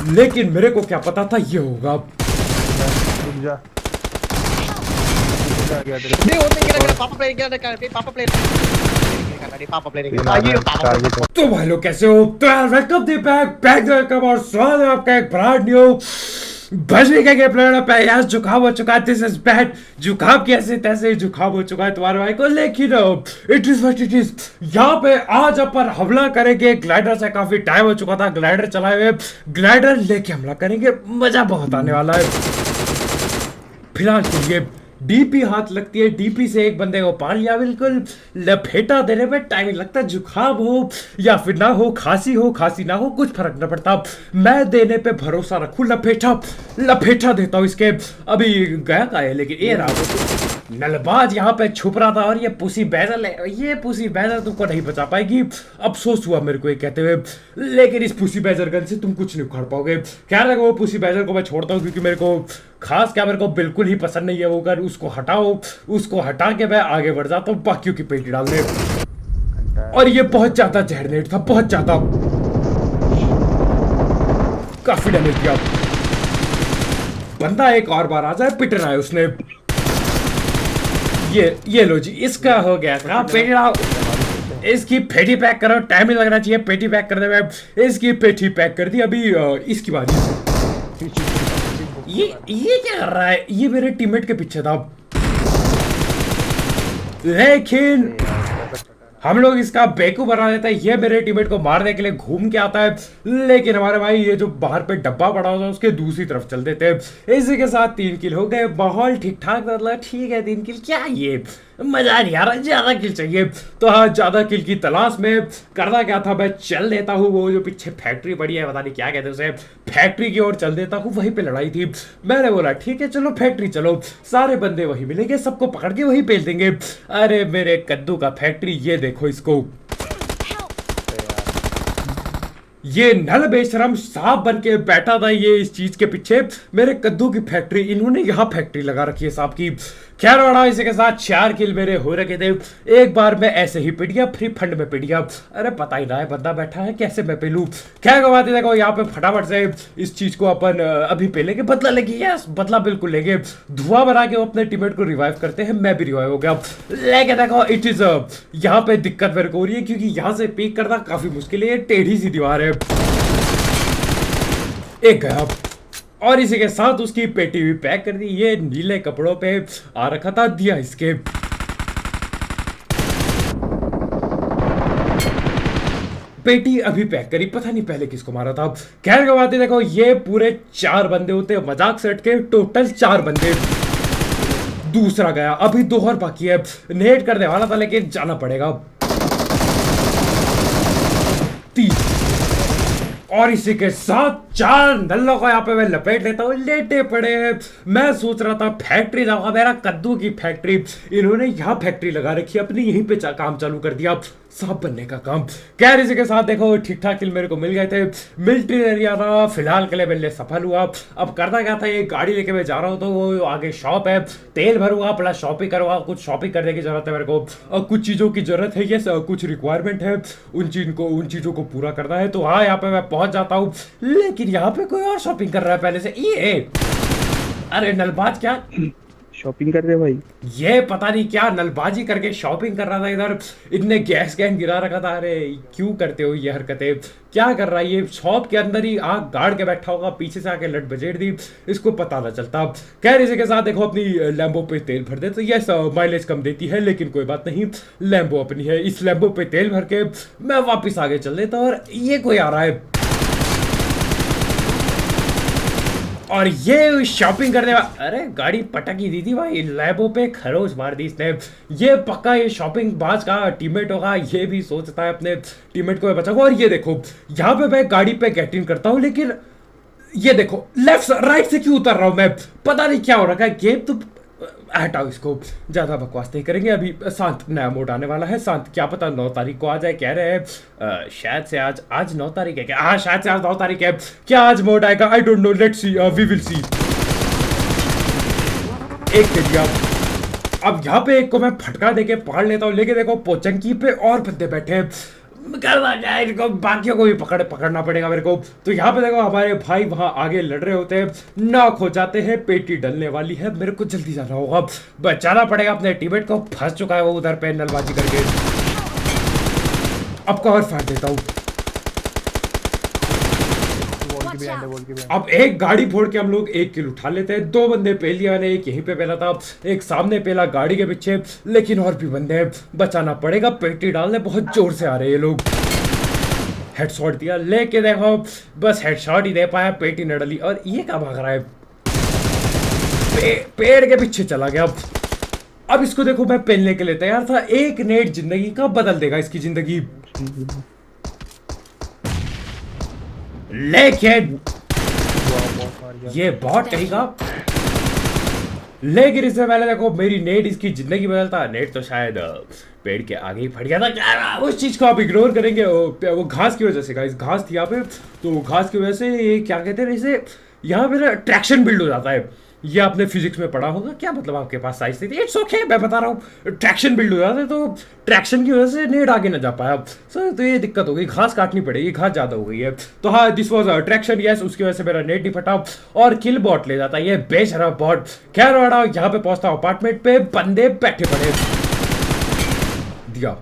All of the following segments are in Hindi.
लेकिन मेरे को क्या पता था ये होगा। रुक जा, आ गया तेरे नहीं होते क्या पापा प्ले क्या पापा प्ले पापा प्ले टारगेट। तो भाई लोग कैसे हो? तो यार वेलकम टू बैक वेलकम और स्वागत है आपका एक ब्रांड न्यू बजरी का गेम प्ले पे। यार जुकाम हो चुका है, दिस इज बैड। जुकाम कैसे तैसे जुकाम हो चुका है तुम्हारे भाई को, लेकिन it is what it is. यहाँ पे आज अपन हमला करेंगे ग्लाइडर से। काफी टाइम हो चुका था ग्लाइडर चलाए हुए, ग्लाइडर लेके हमला करेंगे, मजा बहुत आने वाला है। फिलहाल के लिए डीपी हाथ लगती है, डीपी से एक बंदे को पाल लिया, बिल्कुल लपेटा देने में टाइम लगता है। जुकाम हो या फिर ना हो, खांसी हो खांसी ना हो, कुछ फर्क न पड़ता। मैं देने पे भरोसा रखूं, लपेटा देता हूं इसके। अभी गया का है लेकिन ये रहा नलबाज यहाँ पे छुप रहा था। और ये पुसी बैजल है, ये पुसी बैजल तुमको नहीं बचा पाएगी। अफसोस हुआ मेरे को ये कहते हुए, लेकिन इस पुसी बैजर गन से तुम कुछ नहीं उखाड़ पाओगे। क्या लगा वो पुसी बैजर को मैं छोड़ता हूँ, क्योंकि मेरे को खास क्या मेरे को बिल्कुल ही पसंद नहीं है वो कर। उसको हटाओ, उसको हटा के मैं आगे बढ़ जाता हूँ बाकियों की पेटी डालने। और ये बहुत ज्यादा जहरनेट था, बहुत ज्यादा, काफी डैमेज किया। बंदा एक और बार आ जाए, पिट रहा है उसने। ये लो जी, इसका हो गया था पेटी। इसकी पेटी पैक करो, टाइम नहीं लगना चाहिए पेटी पैक करने में। इसकी पेटी पैक कर दी। अभी इसकी बारी। ये क्या कर रहा है? ये मेरे टीममेट के पीछे था, लेकिन हम लोग इसका बेकू बना देते हैं। ये मेरे टीममेट को मारने के लिए घूम के आता है, लेकिन हमारे भाई ये जो बाहर पे डब्बा पड़ा होता है उसके दूसरी तरफ चल देते हैं। इसी के साथ 3 किल हो गए, माहौल ठीक ठाक, मतलब ठीक है। 3 किल क्या, ये मजा नहीं आ रहा, ज्यादा किल चाहिए। तो हाँ, ज्यादा किल की तलाश में करना क्या था, मैं चल देता हूँ वो जो पीछे फैक्ट्री पड़ी है, पता नहीं क्या कहते हैं उसे, फैक्ट्री की ओर चल देता हूँ। वहीं पे लड़ाई थी, मैंने बोला ठीक है चलो फैक्ट्री चलो, सारे बंदे वहीं मिलेंगे, सबको पकड़ के वहीं पेल देंगे। अरे मेरे कद्दू का फैक्ट्री, ये देखो इसको, ये नल बेशरम सांप बन के बैठा था ये इस चीज के पीछे, मेरे कद्दू की फैक्ट्री। इन्होंने यहाँ फैक्ट्री लगा रखी है सांप की। खैर बड़ा, इसी के साथ 4 किल मेरे हो रखे थे। एक बार मैं ऐसे ही पिट गया, फ्री फंड में पिट गया। अरे पता ही ना है बंदा बैठा है, कैसे मैं पेलू। खैर बात है, देखो यहाँ पे फटाफट से इस चीज को अपन अभी पेलेंगे, बदला लेंगे। यस, बदला बिल्कुल लेंगे। धुआं बना के वो अपने टीममेट को रिवाइव करते हैं, मैं भी रिवाइव हो गया। लेकिन देखो इट इज यहाँ पे दिक्कत मेरे को हो रही है, क्योंकि यहाँ से पीक करना काफी मुश्किल है। ये टेढ़ी सी दीवार है। एक गया, और इसी के साथ उसकी पेटी भी पैक कर दी। ये नीले कपड़ों पे आ रखा था, दिया इसके। पेटी अभी पैक करी, पता नहीं पहले किसको मारा था। खैर की बात है, देखो ये पूरे 4 बंदे होते, मजाक से हटके टोटल 4 बंदे। दूसरा गया, अभी 2 और बाकी है। नेट करने वाला था लेकिन जाना पड़ेगा। 3, और इसी के साथ 4 नल्लों को यहाँ पे मैं लपेट लेता हूँ, लेटे पड़े हैं। मैं सोच रहा था फैक्ट्री जाऊंगा, मेरा कद्दू की फैक्ट्री। इन्होंने यहाँ फैक्ट्री लगा रखी है अपनी, यहीं पे काम चालू कर दिया, सांप बनने का काम। खैर इसी के साथ देखो ठीक ठाक किल मेरे को मिल गए थे। मिलिट्री एरिया था, फिलहाल के लिए मिलने सफल हुआ। अब करना क्या था, ये गाड़ी लेके मैं जा रहा हूँ, तो वो आगे शॉप है, तेल भरूंगा प्लस शॉपिंग करूंगा। कुछ शॉपिंग करने की जरूरत है मेरे को, और कुछ चीज़ों की जरूरत है, ये कुछ रिक्वायरमेंट है, उन चीज़ों को पूरा करना है। तो हाँ, यहाँ पे मैं पहुंच जाता हूँ, लेकिन यहाँ पे कोई और शॉपिंग कर रहा है पहले से। ये अरे नलबाज क्या शॉपिंग कर रहे भाई? ये पता नहीं क्या नलबाजी करके शॉपिंग कर रहा था इधर। इतने गैस कैन गिरा रखा था। अरे क्यों करते हो ये हरकतें, क्या कर रहा है ये? शॉप के अंदर ही आग गाड़ के बैठा होगा, पीछे से आके लट बजेड़ दी, इसको पता ना चलता। खैर इसी के साथ देखो अपनी लैम्बो पे तेल भर दे, तो यस माइलेज कम देती है, लेकिन कोई बात नहीं, लैम्बो अपनी है। इस लैम्बो पे तेल भर के मैं वापिस आगे चल देता। और ये कोई आ रहा है, और ये शॉपिंग करने वाला, अरे गाड़ी पटक ही दी थी भाई, लैबो पे खरोच मार दी इसने। ये पक्का ये शॉपिंग बाज का टीममेट होगा, ये भी सोचता है अपने टीममेट को बचाऊंगा। और ये देखो यहाँ पे मैं गाड़ी पे गेट इन करता हूँ, लेकिन ये देखो लेफ्ट राइट से क्यों उतर रहा हूँ मैं, पता नहीं क्या हो रखा है। गेम तो हटाओ, इसको ज्यादा बकवास नहीं करेंगे। अभी शांत नया मोड आने वाला है, शांत क्या पता 9 तारीख को आ जाए, कह रहे हैं शायद से आज 9 तारीख है क्या? हाँ शायद से आज 9 तारीख है क्या? आज मोड आएगा, I don't know, let's see, we will see. एक के दिया, अब यहाँ पे एक को मैं फटका देके पाड़ लेता हूँ, लेकिन देखो पोचंकी पे और बंदे बैठे हैं। करना क्या है, इनको बाकियों को भी पकड़ना पड़ेगा मेरे को। तो यहाँ पे देखो हमारे भाई वहां आगे लड़ रहे होते हैं, नॉक हो जाते हैं, पेटी डलने वाली है, मेरे को जल्दी जाना होगा, बचाना पड़ेगा अपने टीममेट को, फंस चुका है वो उधर पे नलबाजी करके। अब कवर फाड़ देता हूँ। अब एक गाड़ी फोड़ के हम लोग 1 किल उठा लेते हैं। 2 बंदे पेल लिया मैंने, एक यहीं पे पेला था, एक सामने पेला गाड़ी के पीछे, लेकिन और भी बंदे हैं, बचाना पड़ेगा। पेटी डालने बहुत जोर से आ रहे हैं ये लोग। हेडशॉट दिया, लेके देखो बस हेडशॉट ही दे पाया, पेटी न डली। और ये क्या भाग रहा है, पेड़ के पीछे चला गया। अब इसको देखो मैं पेलने के लिए तैयार था, एक नेट जिंदगी का बदल देगा इसकी जिंदगी। लेकिन ये बॉट कहेगा, लेकिन इससे पहले देखो मेरी नेट इसकी जिंदगी बदलता। नेट तो शायद पेड़ के आगे ही फट गया था, क्या उस चीज को आप इग्नोर करेंगे। वो घास की वजह से, गाइस घास थी यहाँ पे, तो घास की वजह से ये क्या कहते हैं इसे, यहाँ पे ना ट्रैक्शन बिल्ड हो जाता है। ये आपने फिजिक्स में पढ़ा होगा, क्या मतलब आपके पास साइज थी, इट्स ओके, मैं बता रहा हूँ ट्रैक्शन बिल्ड हो जाता है, तो ट्रैक्शन की वजह से नेट आगे ना जा पाया सर, तो ये दिक्कत हो गई, घास काटनी पड़ेगी, घास ज्यादा हो गई है। तो हाँ, दिस वाज ट्रैक्शन, यस, उसकी वजह से मेरा नेट नहीं फटा और किल बॉट ले जाता है, ये बेशरम बॉट। खैर वाड़ा यहाँ पे पहुंचता हूँ अपार्टमेंट पे, बंदे बैठे पड़े, दिया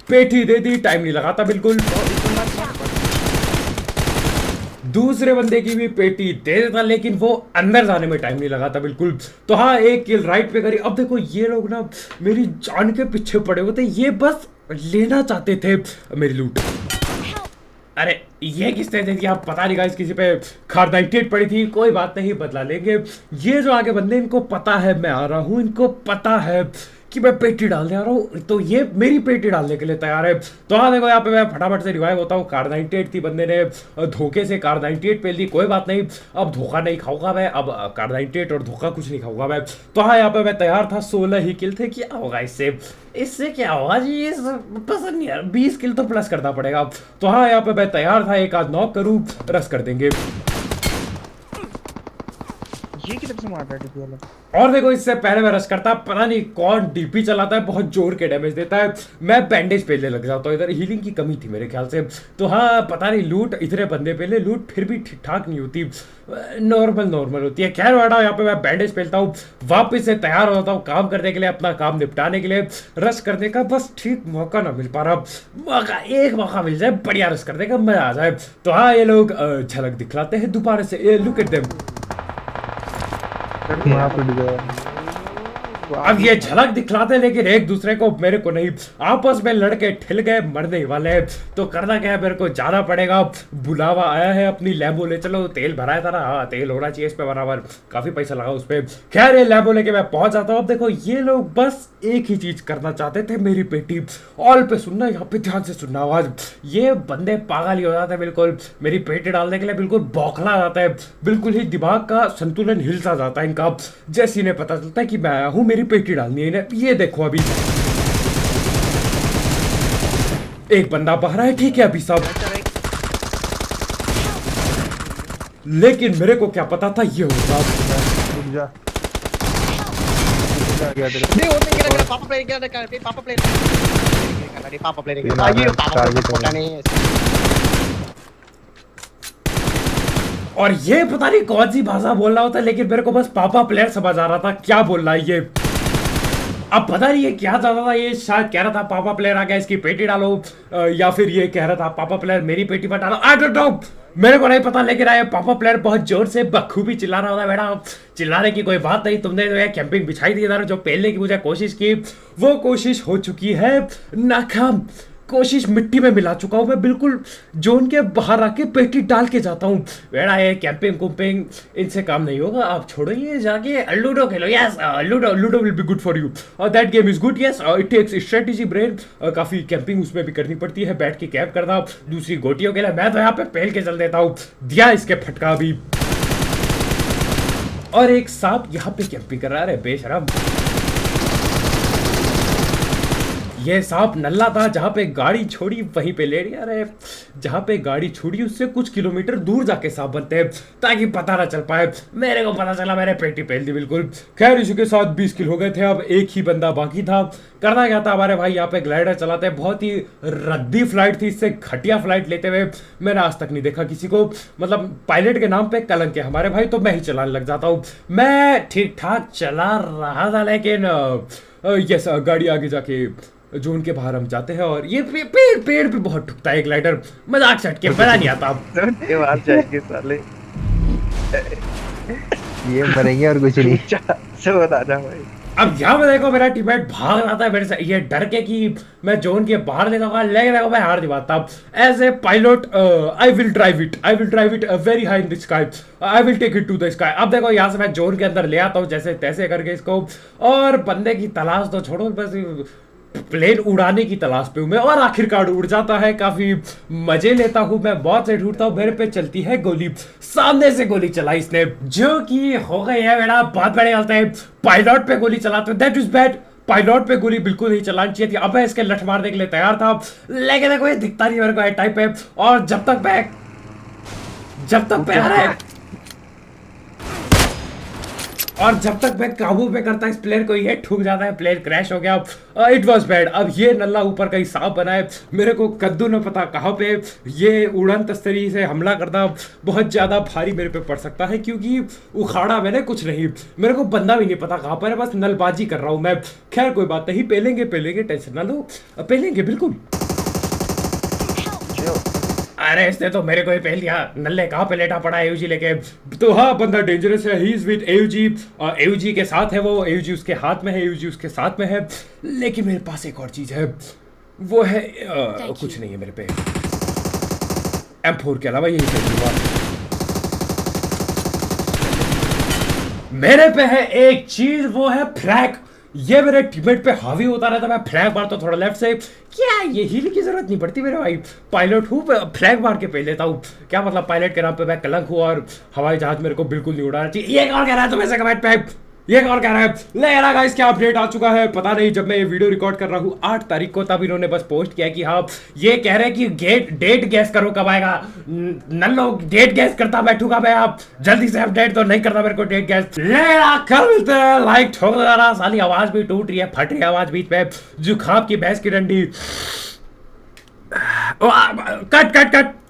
पेटी दे दी, टाइम नहीं लगाता बिल्कुल। दूसरे बंदे की भी पेटी दे देता, लेकिन वो अंदर जाने में टाइम नहीं लगाता बिल्कुल। तो हाँ, एक किल राइट पे करी। अब देखो ये लोग ना मेरी जान के पीछे पड़े होते, ये बस लेना चाहते थे मेरी लूट। अरे ये किसने दे दिया पता नहीं गाइस, किसी पे खारदाइटेड पड़ी थी, कोई बात नहीं, बदला लेंगे। ये जो आगे बंदे, इनको पता है मैं आ रहा हूँ, इनको पता है कि मैं पेटी डालने आ रहा हूँ, तो ये मेरी पेटी डालने के लिए तैयार है। तो हाँ देखो यहाँ पे मैं फटाफट से रिवाइव होता हूँ। कार 98 थी, बंदे ने धोखे से कार 98 पेल दी, कोई बात नहीं, अब धोखा नहीं खाऊंगा मैं, अब कार 98 और धोखा कुछ नहीं खाऊंगा मैं। तो हाँ यहाँ पे मैं तैयार था, 16 ही किल थे, क्या होगा इससे क्या होगा जी, ये पसंद नहीं यार, 20 किल तो प्लस करना पड़ेगा। तो हाँ यहाँ पे मैं तैयार था, एक आध नॉक करूँ, रस कर देंगे। ये किधर से मार रहा है डीपी वाला? और देखो इससे पहले मैं रश करता, पता नहीं कौन डीपी चलाता है, बहुत जोर के डैमेज देता है, मैं बैंडेज पहले लग जाता हूँ। इधर हीलिंग की कमी थी मेरे ख्याल से। तो हाँ पता नहीं, लूट इतने बंदे पहले, लूट फिर भी ठीक ठाक नहीं होती, नॉर्मल होती है। खैर वाड़ा यहाँ पे मैं बैंडेज पहनता हूँ, वापस से तैयार होता हूँ काम करने के लिए, अपना काम निपटाने के लिए, रश करने का बस ठीक मौका ना मिल पा रहा। एक मौका मिल जाए, बढ़िया रश करने का मजा आ जाए। तो हाँ ये लोग झलक दिखलाते हैं दोबारा से, लुक एट देम। अब ये झलक दिखलाते, लेकिन एक दूसरे को, मेरे को नहीं, आपस में लड़के ठिल गए, मरने वाले हैं। तो करना क्या है, मेरे को जाना पड़ेगा, बुलावा आया है, अपनी लैम्बो ले चलो, तेल भराया था ना, हाँ तेल होना चाहिए इस पे बराबर, काफी पैसा लगा उस पे। खैर ये लैम्बो लेके मैं पहुंच जाता हूँ। अब देखो ये लोग बस एक ही चीज करना चाहते थे, मेरी पेटी। ऑल पे सुनना, यहाँ पे ध्यान से सुनना आवाज, ये बंदे पागल ही हो जाते हैं बिल्कुल, मेरी पेटी डालने के लिए बिल्कुल बौखला जाता है, बिल्कुल ही दिमाग का संतुलन हिल सा जाता है इनका, जैसे इन्हें पता चलता है कि मैं आया हूँ, मेरी पेटी डालनी है इन्हें। ये देखो अभी एक बंदा बाहर है, ठीक है अभी सब, लेकिन मेरे को क्या पता था ये होगा। और ये पता नहीं कौन सी भाषा बोल रहा होता है, लेकिन मेरे को बस पापा प्लेयर समझ आ रहा था क्या बोल रहा है ये। अब पता नहीं ये क्या चाहता था, ये शायद कह रहा था पापा प्लेयर आ गया इसकी पेटी डालो, या फिर ये कह रहा था पापा प्लेयर मेरी पेटी पर डालो, आई डोंट नो, मेरे को नहीं पता। लेकिन आया पापा प्लेयर बहुत जोर से बखूबी चिल्ला रहा होता है। बेटा चिल्लाने की कोई बात नहीं, तुमने जो है कैंपिंग बिछाई थी इधर, जो पहले की मुझे कोशिश की, वो कोशिश हो चुकी है नाकाम, कोशिश मिट्टी में मिला चुका हूं मैं, बिल्कुल जोन के बाहर आके पेटी डाल के जाता हूं। बेड़ा ये कैंपिंग कुंपिंग इनसे काम नहीं होगा, आप छोड़ो, ये जाके लूडो खेलो। Yes ludo will be good for you, और that game is good, yes it takes strategy brain, काफी कैंपिंग उसमें भी करनी पड़ती है, बैठ के कैंप करना दूसरी गोटियों के लिए। मैं तो यहाँ पे पहल के चल देता हूँ, दिया इसके फटका भी। और एक सांप यहाँ पे कैंपिंग कर रहा है, बेशरम। ये सांप नल्ला था, जहाँ पे गाड़ी छोड़ी वहीं पे ले लिया। अरे जहाँ पे गाड़ी छोड़ी उससे कुछ किलोमीटर दूर जाके सांप बनते हैं ताकि पता ना चल पाए। मेरे को पता चला, मैंने पेटी पहन दी बिल्कुल। खैर इसी के साथ 20 किल हो गए थे, अब एक ही बंदा बाकी था। करना क्या था, हमारे भाई यहाँ पे ग्लाइडर चलाते हैं, बहुत ही रद्दी फ्लाइट थी, इससे घटिया फ्लाइट लेते हुए मैंने आज तक नहीं देखा किसी को। मतलब पायलट के नाम पे कलंक है हमारे भाई, तो मैं ही चलाने लग जाता हूँ। मैं ठीक ठाक चला रहा था, लेकिन यस गाड़ी आगे जाके जोन के बाहर हम जाते हैं और ये पेड़ पे बहुत ठुकता है ग्लाइडर। मजाक सट के मजा नहीं आता। ये बाहर जाएंगे साले। ये मरेंगे और कुछ नहीं। से बता जा भाई। अब यहाँ पे देखो मेरा टीममेट भाग रहा था मेरे से, ये डर के कि मैं जोन के बाहर ले जाऊंगा, लेकिन देखो मैं हार नहीं पाता। As a pilot I will drive it very high in the sky, I will take it to the sky. अब देखो यहाँ से मैं जोन के अंदर ले आता हूँ जैसे तैसे करके इसको, और बंदे की तलाश तो छोड़ो, बस प्लेन उड़ाने की तलाश पे हूं मैं, और आखिरकार उड़ जाता है। काफी मजे लेता हूं मैं, बहुत से ढूंढता हूं। मेरे पे चलती है गोली, सामने से गोली चलाई इसने, जो कि हो गई है मेरा बहुत बड़े गलत है। पायलट पे गोली चलाते दैट इज बैड। पायलट पे गोली बिल्कुल नहीं चलानी चाहिए थी। अब मैं इसके लठ मारने के लिए तैयार था, लेकिन देखो ये दिखता नहीं मेरे को ए टाइप है। और जब तक मैं काबू पे करता इस प्लेयर को, ये ठुक जाता है, प्लेयर क्रैश हो गया। It was bad. अब ये नल्ला ऊपर का ही सांप बना है, मेरे को कद्दू न पता कहाँ पे ये उड़न तस्तरी से हमला करना बहुत ज्यादा भारी मेरे पे पड़ सकता है, क्योंकि उखाड़ा मैंने कुछ नहीं, मेरे को बंदा भी नहीं पता कहाँ पर है, बस नलबाजी कर रहा हूँ मैं। खैर कोई बात नहीं, पेलेंगे टेंशन ना लो, पेलेंगे बिल्कुल। अरे इसने तो मेरे को ही पहल दिया, नल्ले कहाँ पे लेटा पड़ा है एयूजी लेके। तो हाँ बंदा डेंजरस है, he is with AUG, AUG के साथ है वो, एयूजी उसके हाथ में है, एयूजी उसके साथ में है। लेकिन मेरे पास एक और चीज है, वो है कुछ नहीं है मेरे पे, M4 के अलावा यही चीज। मेरे पे है एक चीज, वो है फ्लैग। ये मेरे टीममेट पे हावी होता रहता, मैं फ्लैग मारता थोड़ा लेफ्ट से। क्या ये हील की जरूरत नहीं पड़ती मेरे भाई, पायलट हूँ, फ्लैग मार के पहले लेता हूँ। क्या मतलब पायलट के नाम पे मैं कलंक हूँ और हवाई जहाज मेरे को बिल्कुल नहीं उड़ाना चाहिए। ये कौन कह रहा है तुम्हें से कमेंट पे, ये कौन कह रहा है? लेकिन गाइस क्या अपडेट आ चुका है पता नहीं, जब मैं ये वीडियो रिकॉर्ड कर रहा हूँ 8 तारीख को, तब इन्होंने बस पोस्ट किया कि हाँ ये कह रहे हैं कि डेट गैस करो कब आएगा। नल्लो डेट गैस करता बैठूंगा मैं, आप जल्दी से अपडेट तो नहीं करता मेरे को डेट गैस। लेकिन कल मिलते हैं, लाइक ठोक देना, साली आवाज भी टूट रही है, फट रही है आवाज बीच में, जुखाम की भैंस की डंडी। Cut cut cut.